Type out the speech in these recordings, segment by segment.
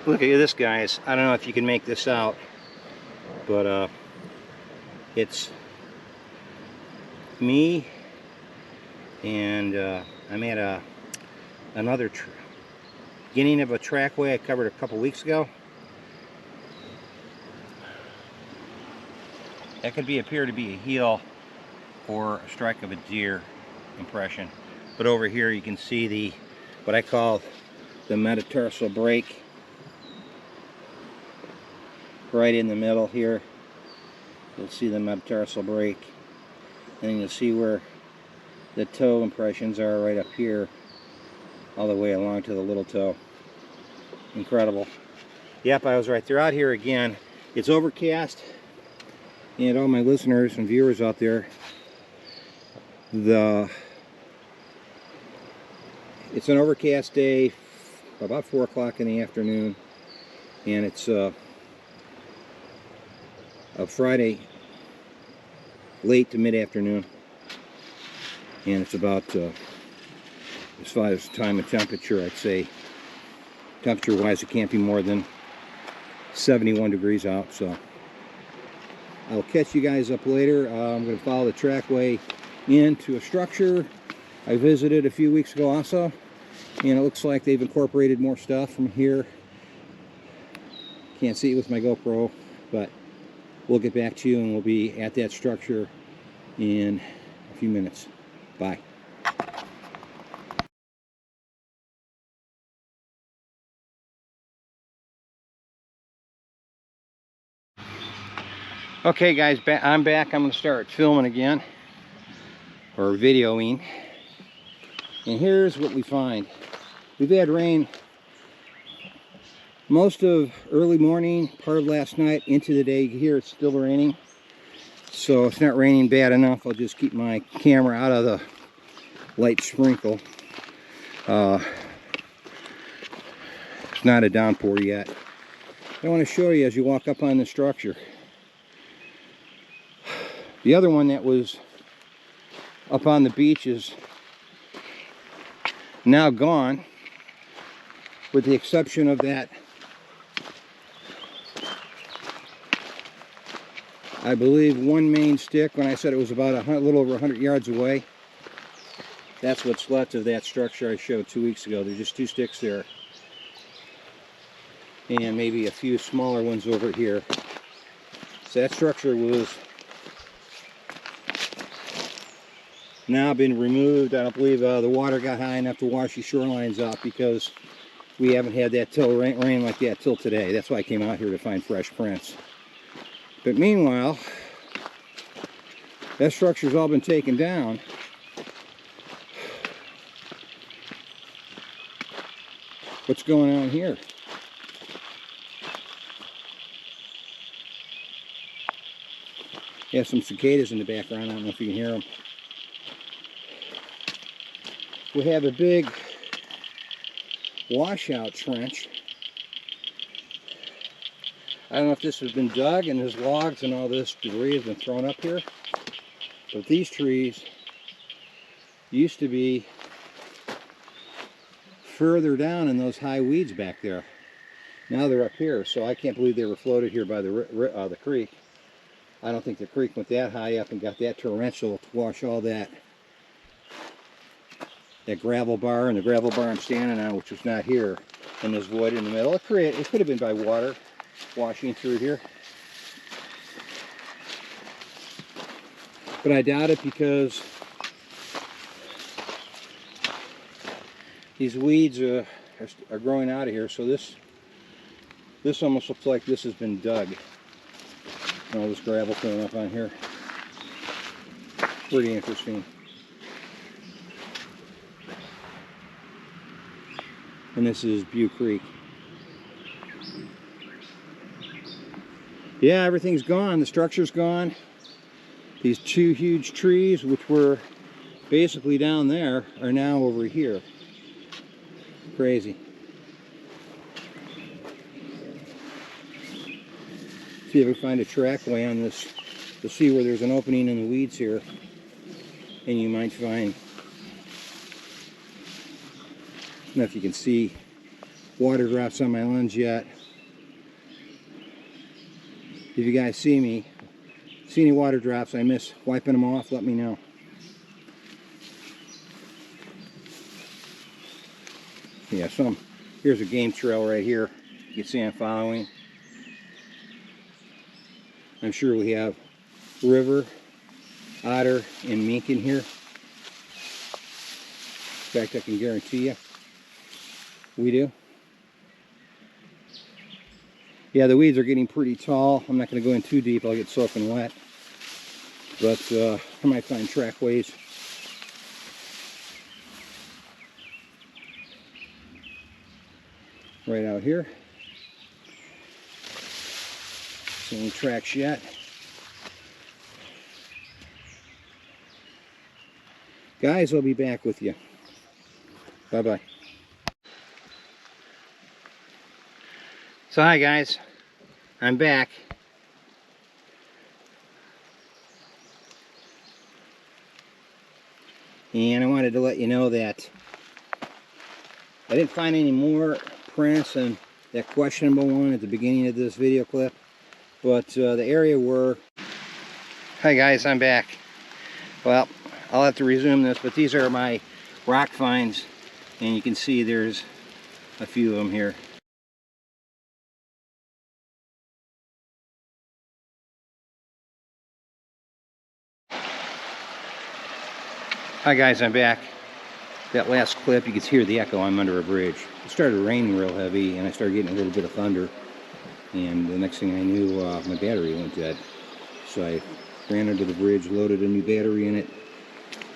Look at this, guys. I don't know if you can make this out, but it's me, and I'm at another beginning of a trackway I covered a couple weeks ago. That could appear to be a heel or a strike of a deer impression, but over here you can see what I call the metatarsal break. Right in the middle here, you'll see the metatarsal break, and you'll see where the toe impressions are right up here, all the way along to the little toe. Incredible. Yep, I was right. They're out here again. It's overcast, and all my listeners and viewers out there, it's an overcast day, about 4 o'clock in the afternoon, and it's a Friday late to mid-afternoon, and it's about as far as time and temperature, I'd say temperature wise it can't be more than 71 degrees out. So I'll catch you guys up later. I'm going to follow the trackway into a structure I visited a few weeks ago also, and it looks like they've incorporated more stuff from here. Can't see it with my GoPro, but we'll get back to you, and we'll be at that structure in a few minutes. Bye. Okay guys, I'm back. I'm going to start filming again, or videoing. And here's what we find. We've had rain most of early morning, part of last night, into the day. Here it's still raining, so it's not raining bad enough. I'll just keep my camera out of the light sprinkle. It's not a downpour yet. I want to show you as you walk up on the structure. The other one that was up on the beach is now gone, with the exception of that, I believe, one main stick. When I said it was about a little over 100 yards away, that's what's left of that structure I showed 2 weeks ago. There's just 2 sticks there, and maybe a few smaller ones over here. So that structure was now been removed. I don't believe the water got high enough to wash the shorelines out, because we haven't had that rain like that till today. That's why I came out here, to find fresh prints. But meanwhile, that structure's all been taken down. What's going on here? Yeah, some cicadas in the background. I don't know if you can hear them. We have a big washout trench. I don't know if this has been dug and there's logs and all this debris has been thrown up here, but these trees used to be further down in those high weeds back there. Now they're up here, so I can't believe they were floated here by the creek. I don't think the creek went that high up and got that torrential to wash all that gravel bar, and the gravel bar I'm standing on, which was not here, in this void in the middle. It could have been by water washing through here. But I doubt it, because these weeds are growing out of here. So this almost looks like this has been dug. All this gravel coming up on here. Pretty interesting. And this is Butte Creek. Yeah, everything's gone. The structure's gone. These two huge trees, which were basically down there, are now over here. Crazy. See if we find a trackway on this. You'll see where there's an opening in the weeds here, and you might find, I don't know if you can see water drops on my lens yet. If you guys see any water drops, I miss wiping them off, let me know. Yeah, here's a game trail right here. You can see I'm following. I'm sure we have river, otter, and mink in here. In fact, I can guarantee you we do. Yeah, the weeds are getting pretty tall. I'm not going to go in too deep. I'll get soaking wet. But I might find trackways. Right out here. See any tracks yet? Guys, I'll be back with you. Bye-bye. So hi guys, I'm back. And I wanted to let you know that I didn't find any more prints than that questionable one at the beginning of this video clip. But the area where... Hi guys, I'm back. Well, I'll have to resume this, but these are my rock finds. And you can see there's a few of them here. Hi guys, I'm back. That last clip, you can hear the echo. I'm under a bridge. It started raining real heavy, and I started getting a little bit of thunder. And the next thing I knew, my battery went dead. So I ran under the bridge, loaded a new battery in it,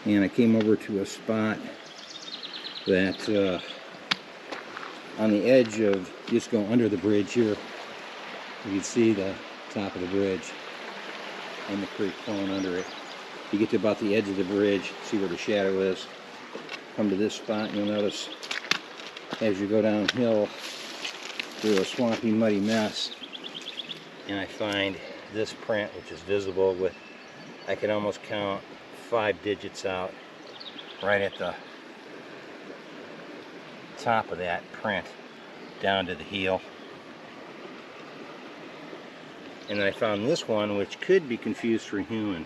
and I came over to a spot that on the edge of, just go under the bridge here, you can see the top of the bridge and the creek flowing under it. You get to about the edge of the bridge, see where the shadow is, come to this spot, and you'll notice as you go downhill through a swampy, muddy mess, and I find this print, which is visible with, I can almost count 5 digits out right at the top of that print down to the heel. And then I found this one, which could be confused for human.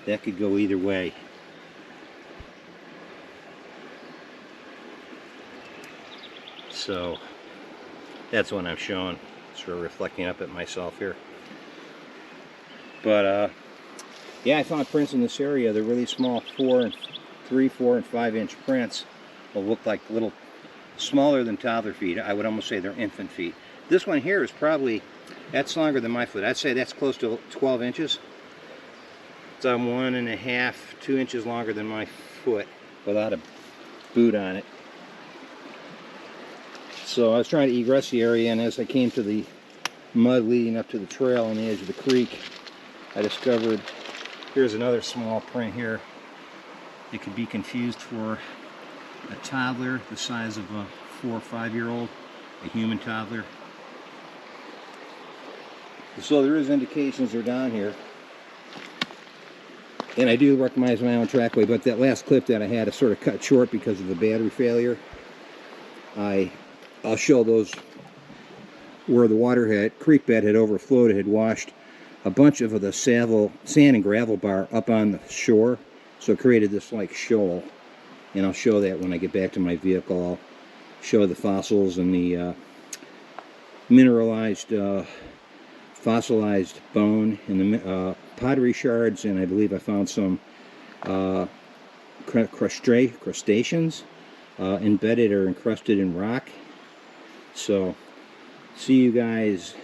That could go either way. So that's what I'm showing, sort of reflecting up at myself here. But yeah, I found prints in this area. They're really small, 3, 4, and 5 inch prints. Will look like little, smaller than toddler feet. I would almost say they're infant feet. This one here is probably, that's longer than my foot. I'd say that's close to 12 inches. It's 1.5, 2 inches longer than my foot without a boot on it. So I was trying to egress the area, and as I came to the mud leading up to the trail on the edge of the creek, I discovered, here's another small print here. It could be confused for a toddler the size of a 4 or 5-year-old, a human toddler. So there is indications they're down here. And I do recognize my own trackway, but that last clip that I had is sort of cut short because of the battery failure. I'll show those where the creek bed had overflowed. It had washed a bunch of the sand and gravel bar up on the shore, so it created this like shoal. And I'll show that when I get back to my vehicle. I'll show the fossils and the mineralized, fossilized bone and the pottery shards, and I believe I found some crustaceans embedded or encrusted in rock. So, see you guys.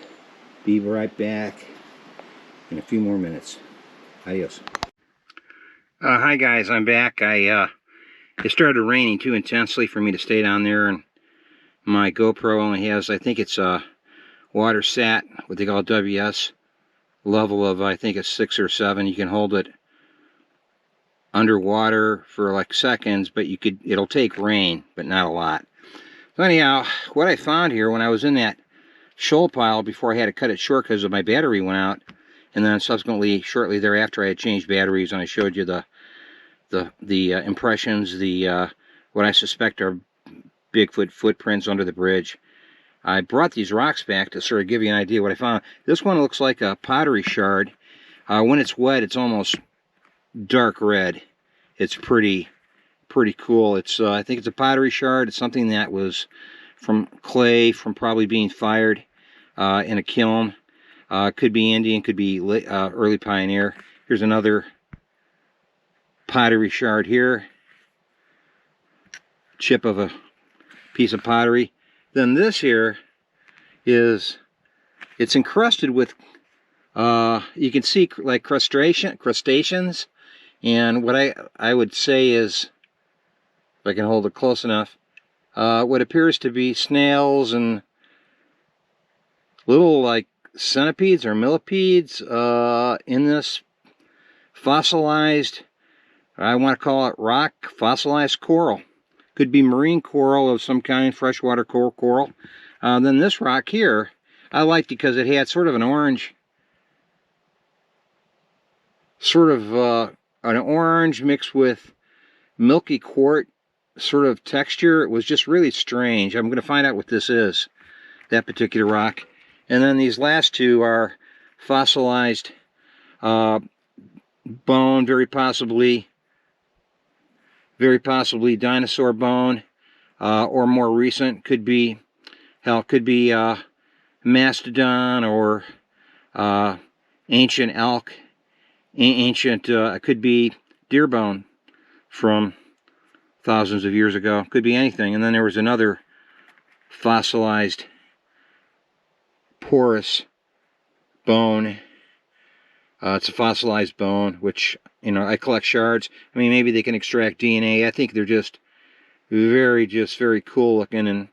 Be right back in a few more minutes. Adios. Hi guys, I'm back. It started raining too intensely for me to stay down there, and my GoPro only has, I think it's water sat, what they call WS, level of, I think it's 6 or 7. You can hold it underwater for like seconds, but it'll take rain, but not a lot. So anyhow, what I found here when I was in that shoal pile before I had to cut it short because my battery went out, and then subsequently shortly thereafter I had changed batteries, and I showed you the impressions, what I suspect are Bigfoot footprints under the bridge. I brought these rocks back to sort of give you an idea what I found. This one looks like a pottery shard. When it's wet, it's almost dark red. It's pretty cool. It's I think it's a pottery shard. It's something that was from clay, from probably being fired in a kiln. Could be Indian, could be early pioneer. Here's another pottery shard here. Chip of a piece of pottery. Then this here it's encrusted with you can see like crustaceans, and what I would say is, if I can hold it close enough, what appears to be snails and little like centipedes or millipedes in this fossilized, I want to call it rock, fossilized coral. Could be marine coral of some kind, freshwater coral. Then this rock here, I liked because it had sort of an orange, an orange mixed with milky quartz sort of texture. It was just really strange. I'm going to find out what this is, that particular rock. And then these last two are fossilized bone, very possibly dinosaur bone, or more recent, could be mastodon or ancient elk, could be deer bone from thousands of years ago, could be anything. And then there was another fossilized porous bone. It's a fossilized bone, which, you know, I collect shards. I mean, maybe they can extract DNA. I think they're just very cool looking, and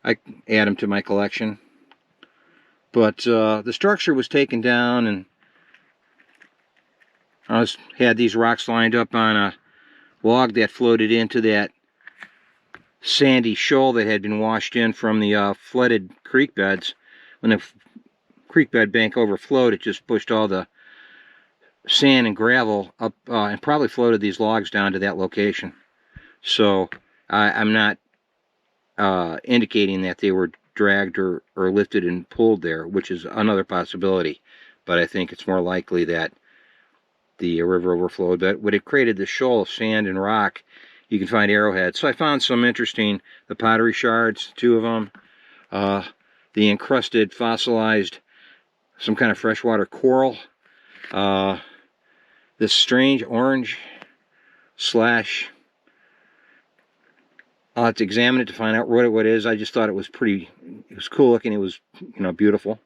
I add them to my collection. But the structure was taken down, and I had these rocks lined up on a log that floated into that sandy shoal that had been washed in from the flooded creek beds. When the creek bed bank overflowed, it just pushed all the sand and gravel up and probably floated these logs down to that location. So I'm not indicating that they were dragged or lifted and pulled there, which is another possibility, but I think it's more likely that the river overflowed. But when it created this shoal of sand and rock, you can find arrowheads. So I found some interesting, the pottery shards, 2 of them, the encrusted, fossilized, some kind of freshwater coral, this strange orange slash, I'll have to examine it to find out what it is. I just thought it was cool looking. It was, you know, beautiful.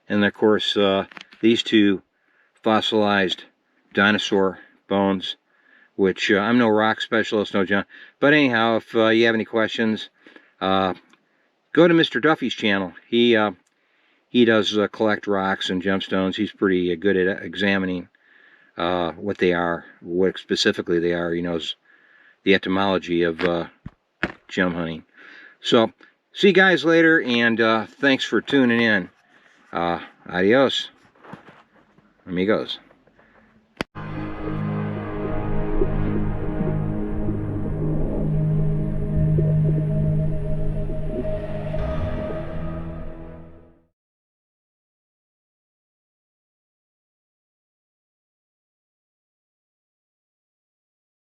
And of course, these 2 fossilized dinosaur bones, which I'm no rock specialist, no John. But anyhow, if you have any questions, go to Mr. Duffy's channel. He does collect rocks and gemstones. He's pretty good at examining what they are, what specifically they are. He knows the etymology of gem hunting. So, see you guys later, and thanks for tuning in. Adios, amigos.